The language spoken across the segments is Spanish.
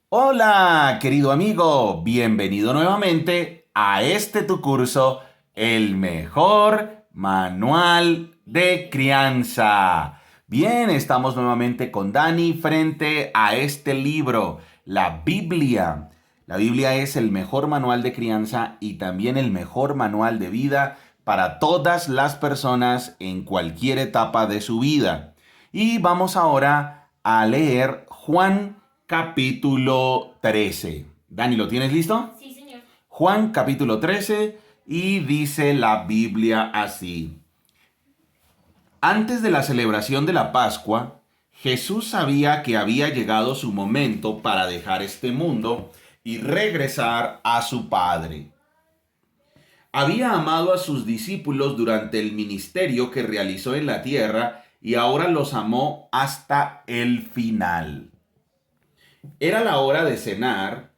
Hola, querido amigo, bienvenido nuevamente a este tu curso, el mejor manual de crianza. Bien, estamos nuevamente con Dani frente a este libro, la Biblia. La Biblia es el mejor manual de crianza y también el mejor manual de vida para todas las personas en cualquier etapa de su vida. Y vamos ahora a leer Juan capítulo 13. Dani, ¿lo tienes listo? Sí, señor. Juan capítulo 13 y dice la Biblia así. Antes de la celebración de la Pascua, Jesús sabía que había llegado su momento para dejar este mundo y regresar a su Padre. Había amado a sus discípulos durante el ministerio que realizó en la tierra y ahora los amó hasta el final. Era la hora de cenar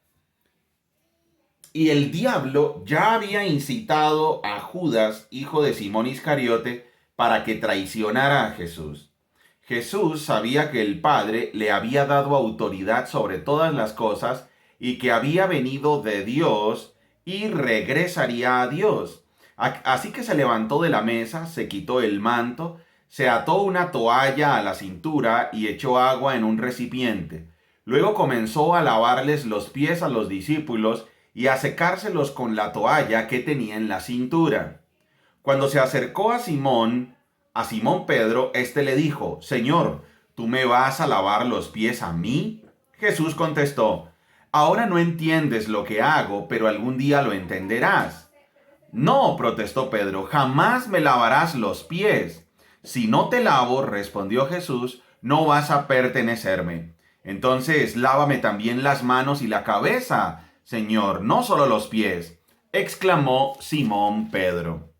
y el diablo ya había incitado a Judas, hijo de Simón Iscariote, para que traicionara a Jesús. Jesús sabía que el Padre le había dado autoridad sobre todas las cosas y que había venido de Dios y regresaría a Dios. Así que se levantó de la mesa, se quitó el manto, se ató una toalla a la cintura y echó agua en un recipiente. Luego comenzó a lavarles los pies a los discípulos y a secárselos con la toalla que tenía en la cintura. Cuando se acercó a Simón Pedro, éste le dijo: Señor, ¿tú me vas a lavar los pies a mí? Jesús contestó: Ahora no entiendes lo que hago, pero algún día lo entenderás. No, protestó Pedro, jamás me lavarás los pies. Si no te lavo, respondió Jesús, no vas a pertenecerme. Entonces lávame también las manos y la cabeza, Señor, no solo los pies, exclamó Simón Pedro.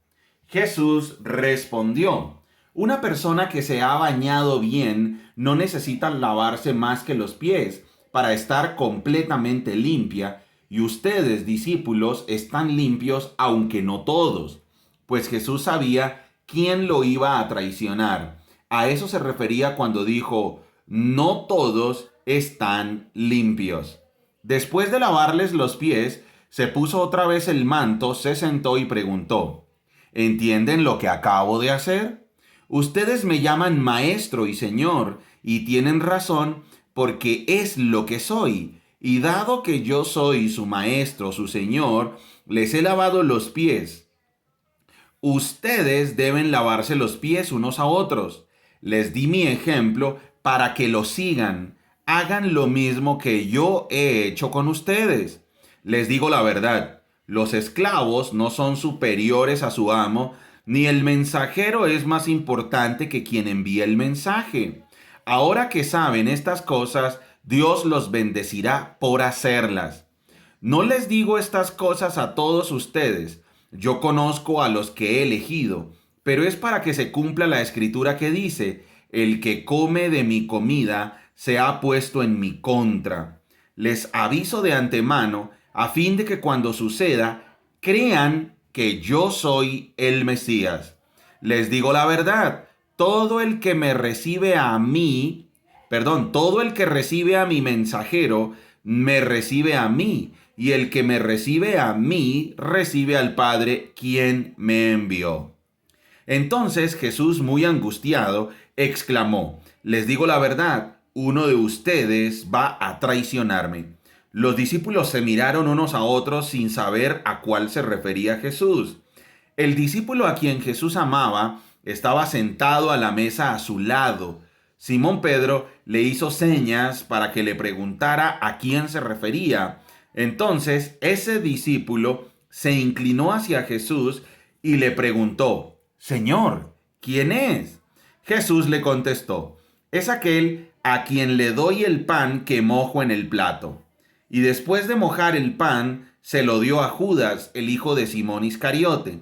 Jesús respondió: Una persona que se ha bañado bien no necesita lavarse más que los pies para estar completamente limpia, y ustedes, discípulos, están limpios, aunque no todos. Pues Jesús sabía quién lo iba a traicionar. A eso se refería cuando dijo: no todos están limpios. Después de lavarles los pies, se puso otra vez el manto, se sentó y preguntó: ¿entienden lo que acabo de hacer? Ustedes me llaman maestro y señor, y tienen razón, porque es lo que soy. Y dado que yo soy su maestro, su señor, les he lavado los pies. Ustedes deben lavarse los pies unos a otros. Les di mi ejemplo para que lo sigan. Hagan lo mismo que yo he hecho con ustedes. Les digo la verdad, los esclavos no son superiores a su amo, ni el mensajero es más importante que quien envía el mensaje. Ahora que saben estas cosas, Dios los bendecirá por hacerlas. No les digo estas cosas a todos ustedes. Yo conozco a los que he elegido, pero es para que se cumpla la escritura que dice: el que come de mi comida se ha puesto en mi contra. Les aviso de antemano, a fin de que cuando suceda, crean que yo soy el Mesías. Les digo la verdad, todo el que me recibe a mí, todo el que recibe a mi mensajero, me recibe a mí, y el que me recibe a mí, recibe al Padre, quien me envió. Entonces Jesús, muy angustiado, exclamó: les digo la verdad, uno de ustedes va a traicionarme. Los discípulos se miraron unos a otros sin saber a cuál se refería Jesús. El discípulo a quien Jesús amaba estaba sentado a la mesa a su lado. Simón Pedro le hizo señas para que le preguntara a quién se refería. Entonces ese discípulo se inclinó hacia Jesús y le preguntó: Señor, ¿quién es? Jesús le contestó: es aquel a quien le doy el pan que mojo en el plato. Y después de mojar el pan, se lo dio a Judas, el hijo de Simón Iscariote.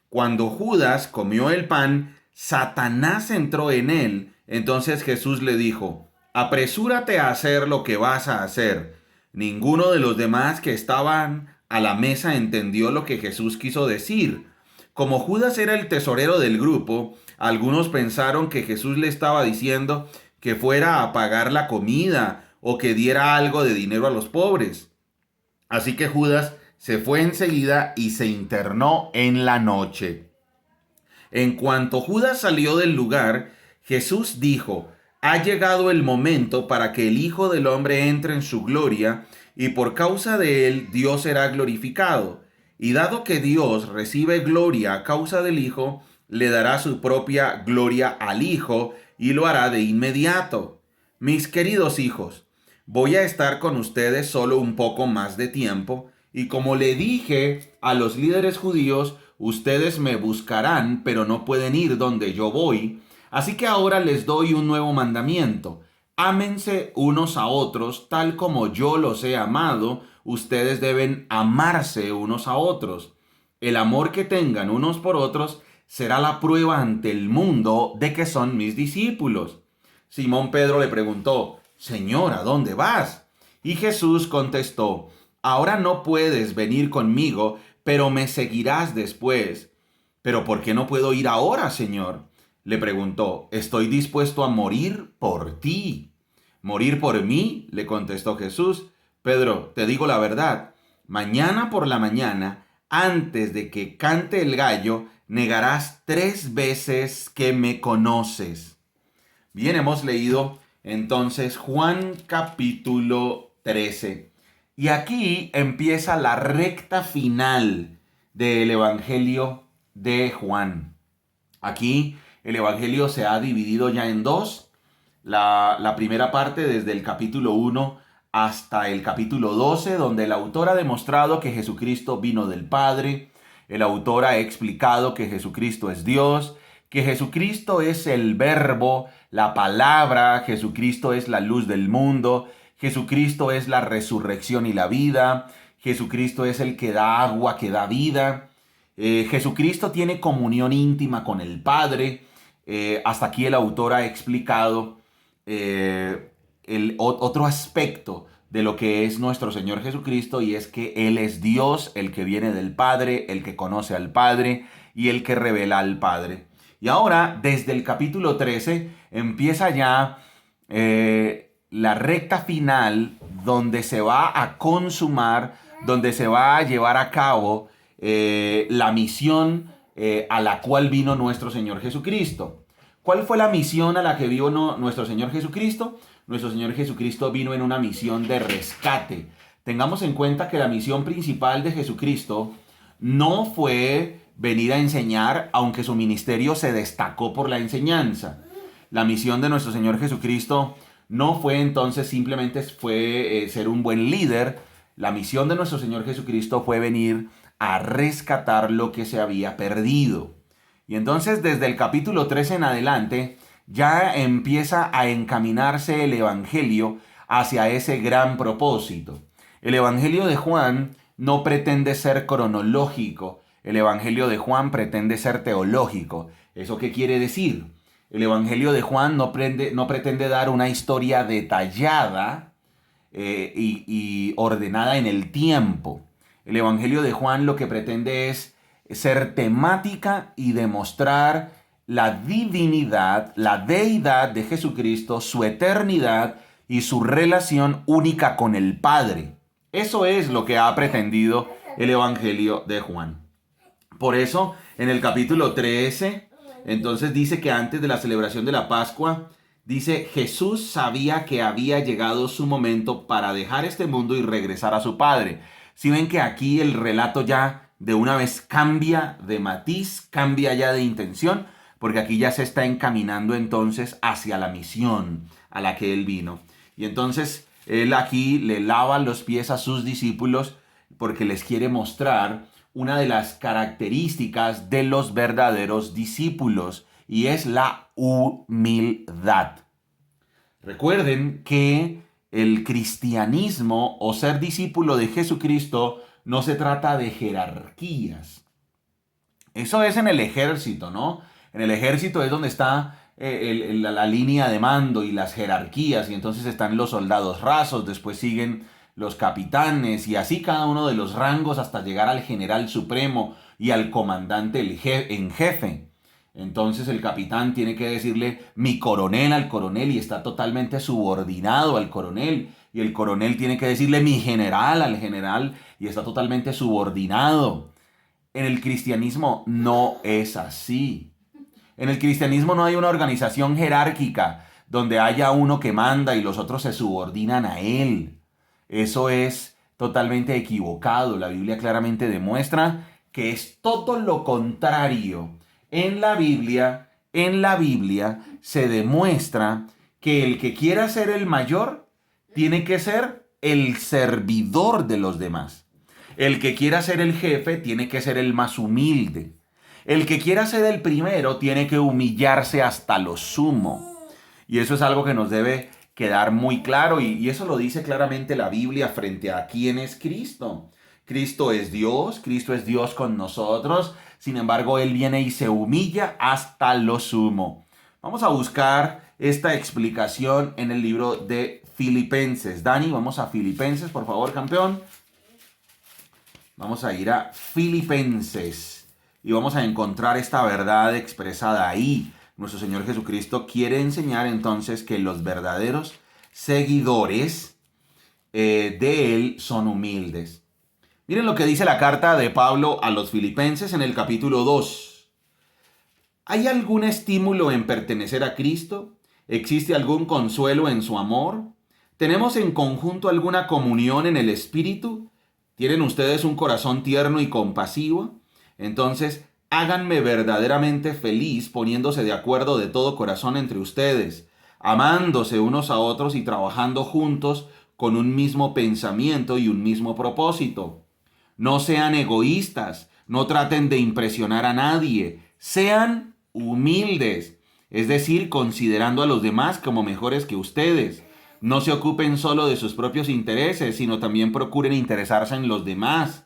Cuando Judas comió el pan, Satanás entró en él. Entonces Jesús le dijo: apresúrate a hacer lo que vas a hacer. Ninguno de los demás que estaban a la mesa entendió lo que Jesús quiso decir. Como Judas era el tesorero del grupo, algunos pensaron que Jesús le estaba diciendo que fuera a pagar la comida o que diera algo de dinero a los pobres. Así que Judas se fue enseguida y se internó en la noche. En cuanto Judas salió del lugar, Jesús dijo: ha llegado el momento para que el Hijo del Hombre entre en su gloria, y por causa de él Dios será glorificado. Y dado que Dios recibe gloria a causa del Hijo, le dará su propia gloria al Hijo, y lo hará de inmediato. Mis queridos hijos, voy a estar con ustedes solo un poco más de tiempo, y como le dije a los líderes judíos, ustedes me buscarán, pero no pueden ir donde yo voy. Así que ahora les doy un nuevo mandamiento: ámense unos a otros, tal como yo los he amado, ustedes deben amarse unos a otros. El amor que tengan unos por otros será la prueba ante el mundo de que son mis discípulos. Simón Pedro le preguntó: Señor, ¿a dónde vas? Y Jesús contestó: ahora no puedes venir conmigo, pero me seguirás después. ¿Pero por qué no puedo ir ahora, Señor? Le preguntó: estoy dispuesto a morir por ti. ¿Morir por mí? Le contestó Jesús. Pedro, te digo la verdad, mañana por la mañana, antes de que cante el gallo, negarás 3 veces que me conoces. Bien, hemos leído entonces Juan capítulo 13. Y aquí empieza la recta final del Evangelio de Juan. Aquí el Evangelio se ha dividido ya en dos. La primera parte desde el capítulo 1 hasta el capítulo 12, donde el autor ha demostrado que Jesucristo vino del Padre. El autor ha explicado que Jesucristo es Dios, que Jesucristo es el Verbo, la palabra, Jesucristo es la luz del mundo, Jesucristo es la resurrección y la vida, Jesucristo es el que da agua, que da vida. Jesucristo tiene comunión íntima con el Padre. Hasta aquí el autor ha explicado otro aspecto de lo que es nuestro Señor Jesucristo, y es que Él es Dios, el que viene del Padre, el que conoce al Padre y el que revela al Padre. Y ahora, desde el capítulo 13, empieza ya la recta final, donde se va a consumar, donde se va a llevar a cabo la misión a la cual vino nuestro Señor Jesucristo. ¿Cuál fue la misión a la que vino nuestro Señor Jesucristo? Nuestro Señor Jesucristo vino en una misión de rescate. Tengamos en cuenta que la misión principal de Jesucristo no fue venir a enseñar, aunque su ministerio se destacó por la enseñanza. La misión de nuestro Señor Jesucristo no fue entonces simplemente ser un buen líder. La misión de nuestro Señor Jesucristo fue venir a rescatar lo que se había perdido. Y entonces desde el capítulo 13 en adelante ya empieza a encaminarse el Evangelio hacia ese gran propósito. El Evangelio de Juan no pretende ser cronológico, el Evangelio de Juan pretende ser teológico. ¿Eso qué quiere decir? El Evangelio de Juan no pretende dar una historia detallada y ordenada en el tiempo. El Evangelio de Juan lo que pretende es ser temática y demostrar la divinidad, la deidad de Jesucristo, su eternidad y su relación única con el Padre. Eso es lo que ha pretendido el Evangelio de Juan. Por eso, en el capítulo 13, entonces dice que antes de la celebración de la Pascua, dice: Jesús sabía que había llegado su momento para dejar este mundo y regresar a su Padre. Si ven que aquí el relato ya de una vez cambia de matiz, cambia ya de intención, porque aquí ya se está encaminando entonces hacia la misión a la que él vino. Y entonces él aquí le lava los pies a sus discípulos porque les quiere mostrar una de las características de los verdaderos discípulos, y es la humildad. Recuerden que el cristianismo o ser discípulo de Jesucristo no se trata de jerarquías. Eso es en el ejército, ¿no? En el ejército es donde está la línea de mando y las jerarquías, y entonces están los soldados rasos, después siguen los capitanes, y así cada uno de los rangos hasta llegar al general supremo y al comandante en jefe. Entonces el capitán tiene que decirle mi coronel al coronel y está totalmente subordinado al coronel. Y el coronel tiene que decirle mi general al general y está totalmente subordinado. En el cristianismo no es así. En el cristianismo no hay una organización jerárquica donde haya uno que manda y los otros se subordinan a él. Eso es totalmente equivocado. La Biblia claramente demuestra que es todo lo contrario. En la Biblia se demuestra que el que quiera ser el mayor tiene que ser el servidor de los demás. El que quiera ser el jefe tiene que ser el más humilde. El que quiera ser el primero tiene que humillarse hasta lo sumo. Y eso es algo que nos debe quedar muy claro y eso lo dice claramente la Biblia frente a quién es Cristo. Cristo es Dios con nosotros, sin embargo Él viene y se humilla hasta lo sumo. Vamos a buscar esta explicación en el libro de Filipenses. Dani, vamos a Filipenses, por favor, campeón. Vamos a ir a Filipenses y vamos a encontrar esta verdad expresada ahí. Nuestro Señor Jesucristo quiere enseñar entonces que los verdaderos seguidores de Él son humildes. Miren lo que dice la carta de Pablo a los Filipenses en el capítulo 2. ¿Hay algún estímulo en pertenecer a Cristo? ¿Existe algún consuelo en su amor? ¿Tenemos en conjunto alguna comunión en el Espíritu? ¿Tienen ustedes un corazón tierno y compasivo? Entonces, háganme verdaderamente feliz poniéndose de acuerdo de todo corazón entre ustedes, amándose unos a otros y trabajando juntos con un mismo pensamiento y un mismo propósito. No sean egoístas, no traten de impresionar a nadie, sean humildes, es decir, considerando a los demás como mejores que ustedes. No se ocupen solo de sus propios intereses, sino también procuren interesarse en los demás.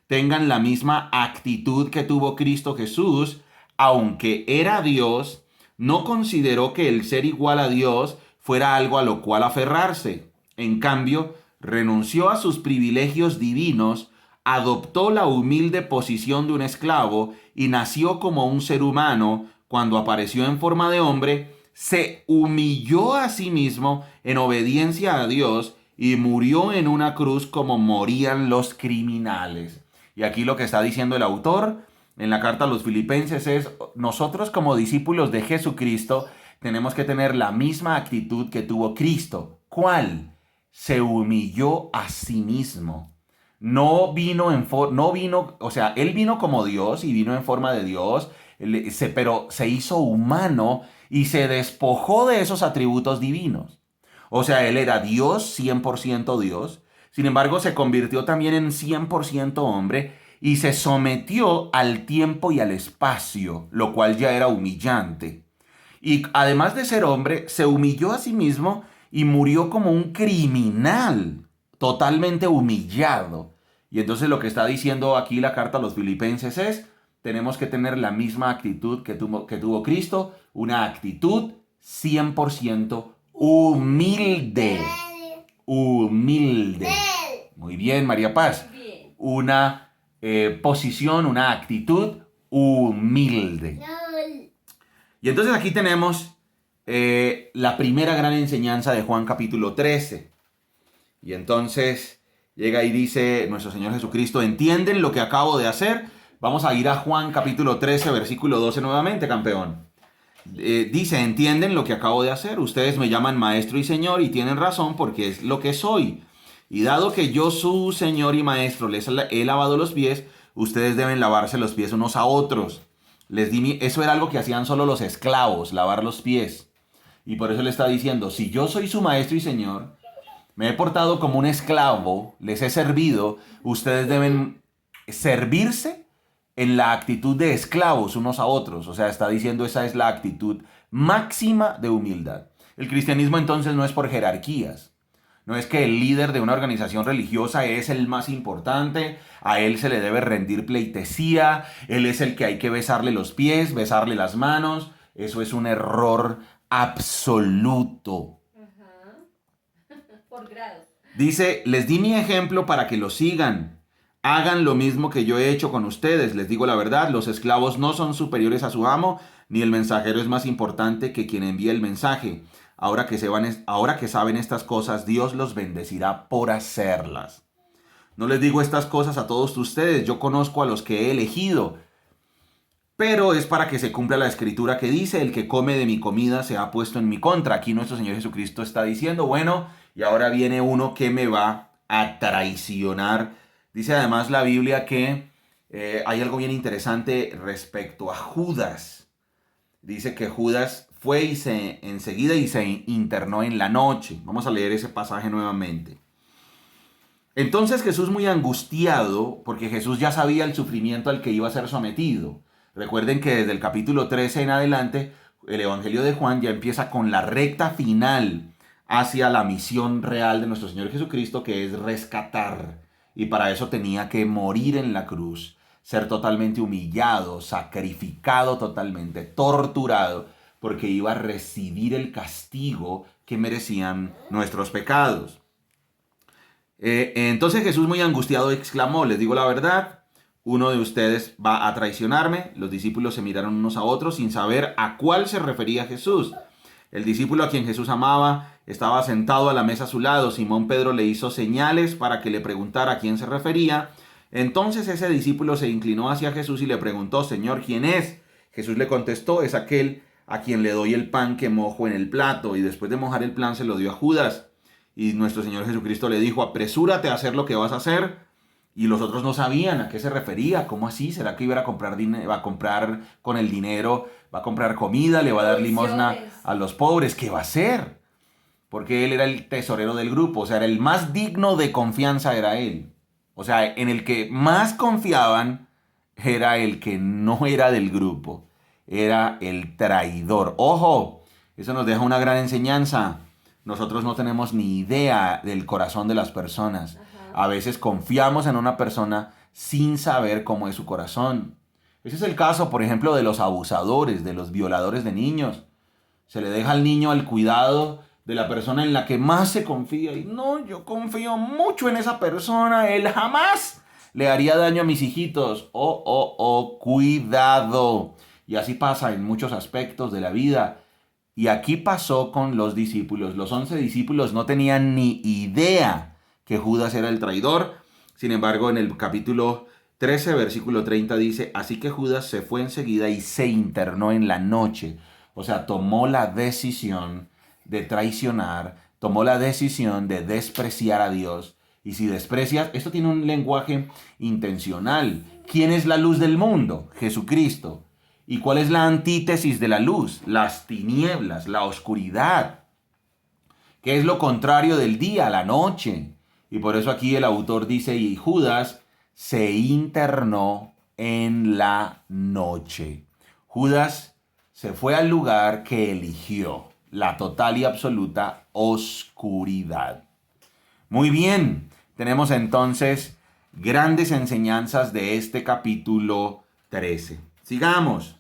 Tengan la misma actitud que tuvo Cristo Jesús, aunque era Dios, no consideró que el ser igual a Dios fuera algo a lo cual aferrarse. En cambio, renunció a sus privilegios divinos, adoptó la humilde posición de un esclavo y nació como un ser humano. Cuando apareció en forma de hombre, se humilló a sí mismo en obediencia a Dios y murió en una cruz como morían los criminales. Y aquí lo que está diciendo el autor en la carta a los Filipenses es: nosotros como discípulos de Jesucristo tenemos que tener la misma actitud que tuvo Cristo. ¿Cuál? Se humilló a sí mismo. Él vino como Dios y vino en forma de Dios, pero se hizo humano y se despojó de esos atributos divinos. O sea, él era Dios, 100% Dios. Sin embargo, se convirtió también en 100% hombre y se sometió al tiempo y al espacio, lo cual ya era humillante. Y además de ser hombre, se humilló a sí mismo y murió como un criminal, totalmente humillado. Y entonces lo que está diciendo aquí la carta a los Filipenses es: tenemos que tener la misma actitud que tuvo Cristo, una actitud 100% humilde. Humilde. Muy bien, María Paz. Una posición, una actitud humilde. Y entonces aquí tenemos la primera gran enseñanza de Juan capítulo 13. Y entonces llega y dice nuestro Señor Jesucristo: ¿entienden lo que acabo de hacer? Vamos a ir a Juan capítulo 13, versículo 12 nuevamente, campeón. Dice: ¿entienden lo que acabo de hacer? Ustedes me llaman maestro y señor y tienen razón porque es lo que soy. Y dado que yo, su señor y maestro, les he lavado los pies, ustedes deben lavarse los pies unos a otros. Eso era algo que hacían solo los esclavos, lavar los pies. Y por eso le está diciendo: si yo soy su maestro y señor, me he portado como un esclavo, les he servido, ustedes deben servirse en la actitud de esclavos unos a otros. O sea, está diciendo, esa es la actitud máxima de humildad. El cristianismo entonces no es por jerarquías. No es que el líder de una organización religiosa es el más importante, a él se le debe rendir pleitesía, él es el que hay que besarle los pies, besarle las manos. Eso es un error absoluto. Por grados. Dice: les di mi ejemplo para que lo sigan. Hagan lo mismo que yo he hecho con ustedes. Les digo la verdad, los esclavos no son superiores a su amo, ni el mensajero es más importante que quien envía el mensaje. Ahora que saben estas cosas, Dios los bendecirá por hacerlas. No les digo estas cosas a todos ustedes, yo conozco a los que he elegido, pero es para que se cumpla la escritura que dice, el que come de mi comida se ha puesto en mi contra. Aquí nuestro Señor Jesucristo está diciendo, bueno, y ahora viene uno que me va a traicionar. Dice además la Biblia que hay algo bien interesante respecto a Judas. Dice que Judas fue enseguida y se internó en la noche. Vamos a leer ese pasaje nuevamente. Entonces Jesús, muy angustiado, porque Jesús ya sabía el sufrimiento al que iba a ser sometido. Recuerden que desde el capítulo 13 en adelante, el Evangelio de Juan ya empieza con la recta final hacia la misión real de nuestro Señor Jesucristo, que es rescatar. Y para eso tenía que morir en la cruz, ser totalmente humillado, sacrificado totalmente, torturado, porque iba a recibir el castigo que merecían nuestros pecados. Entonces Jesús, muy angustiado, exclamó, les digo la verdad, uno de ustedes va a traicionarme. Los discípulos se miraron unos a otros sin saber a cuál se refería Jesús. El discípulo a quien Jesús amaba estaba sentado a la mesa a su lado. Simón Pedro le hizo señales para que le preguntara a quién se refería. Entonces ese discípulo se inclinó hacia Jesús y le preguntó, Señor, ¿quién es? Jesús le contestó, es aquel a quien le doy el pan que mojo en el plato. Y después de mojar el pan se lo dio a Judas. Y nuestro Señor Jesucristo le dijo, apresúrate a hacer lo que vas a hacer. Y los otros no sabían a qué se refería. ¿Cómo así? ¿Será que iba a comprar va a comprar con el dinero? ¿Va a comprar comida? ¿Le va a dar limosna a los pobres? ¿Qué va a hacer? Porque él era el tesorero del grupo. O sea, era el más digno de confianza era él. O sea, en el que más confiaban era el que no era del grupo. Era el traidor. ¡Ojo! Eso nos deja una gran enseñanza. Nosotros no tenemos ni idea del corazón de las personas. A veces confiamos en una persona sin saber cómo es su corazón. Ese es el caso, por ejemplo, de los abusadores, de los violadores de niños. Se le deja al niño al cuidado de la persona en la que más se confía. Y no, yo confío mucho en esa persona. Él jamás le haría daño a mis hijitos. Cuidado. Y así pasa en muchos aspectos de la vida. Y aquí pasó con los discípulos. Los 11 discípulos no tenían ni idea que Judas era el traidor. Sin embargo, en el capítulo 13, versículo 30 dice, así que Judas se fue enseguida y se internó en la noche. O sea, tomó la decisión de traicionar, tomó la decisión de despreciar a Dios. Y si desprecias, esto tiene un lenguaje intencional. ¿Quién es la luz del mundo? Jesucristo. ¿Y cuál es la antítesis de la luz? Las tinieblas, la oscuridad. ¿Qué es lo contrario del día? La noche. Y por eso aquí el autor dice, y Judas se internó en la noche. Judas se fue al lugar que eligió, la total y absoluta oscuridad. Muy bien, tenemos entonces grandes enseñanzas de este capítulo 13. Sigamos.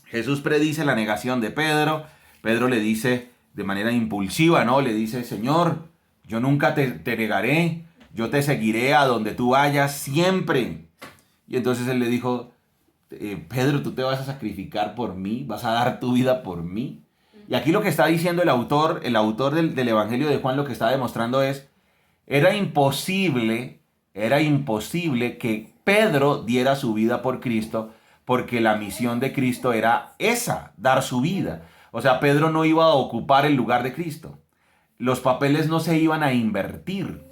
Jesús predice la negación de Pedro. Pedro le dice de manera impulsiva, ¿no? Le dice, Señor, yo nunca te negaré, yo te seguiré a donde tú vayas siempre. Y entonces él le dijo, Pedro, ¿tú te vas a sacrificar por mí? ¿Vas a dar tu vida por mí? Y aquí lo que está diciendo el autor del Evangelio de Juan, lo que está demostrando es, era imposible que Pedro diera su vida por Cristo, porque la misión de Cristo era esa, dar su vida. O sea, Pedro no iba a ocupar el lugar de Cristo. Los papeles no se iban a invertir.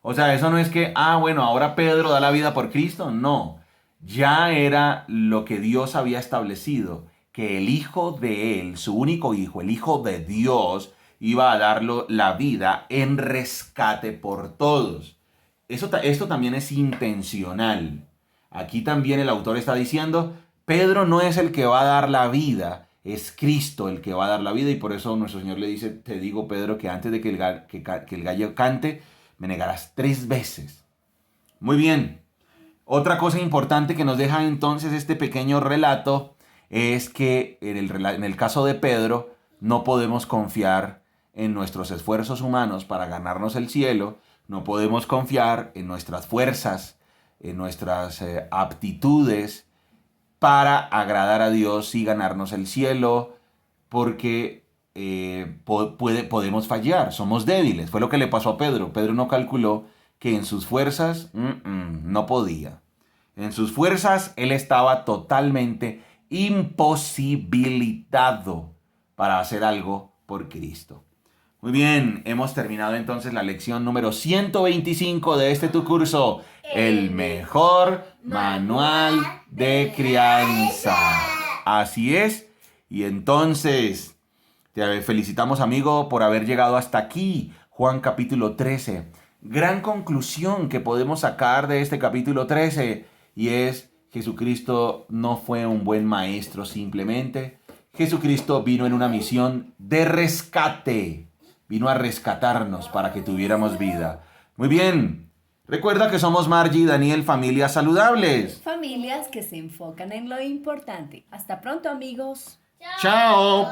O sea, eso no es que, bueno, ahora Pedro da la vida por Cristo. No, ya era lo que Dios había establecido, que el Hijo de Él, su único Hijo, el Hijo de Dios, iba a darlo la vida en rescate por todos. Esto también es intencional. Aquí también el autor está diciendo, Pedro no es el que va a dar la vida, es Cristo el que va a dar la vida, y por eso nuestro Señor le dice, te digo, Pedro, que antes de que el gallo cante, me negarás 3 veces. Muy bien. Otra cosa importante que nos deja entonces este pequeño relato es que en el caso de Pedro no podemos confiar en nuestros esfuerzos humanos para ganarnos el cielo, no podemos confiar en nuestras fuerzas, en nuestras aptitudes para agradar a Dios y ganarnos el cielo, porque podemos fallar, somos débiles. Fue lo que le pasó a Pedro. Pedro no calculó que en sus fuerzas no podía. En sus fuerzas él estaba totalmente imposibilitado para hacer algo por Cristo. Muy bien, hemos terminado entonces la lección número 125 de este tu curso, el mejor manual de crianza. Así es, y entonces te felicitamos, amigo, por haber llegado hasta aquí. Juan capítulo 13. Gran conclusión que podemos sacar de este capítulo 13 y es: Jesucristo no fue un buen maestro simplemente. Jesucristo vino en una misión de rescate. Vino a rescatarnos para que tuviéramos vida. Muy bien. Recuerda que somos Margie y Daniel, familias saludables. Familias que se enfocan en lo importante. Hasta pronto, amigos. Chao.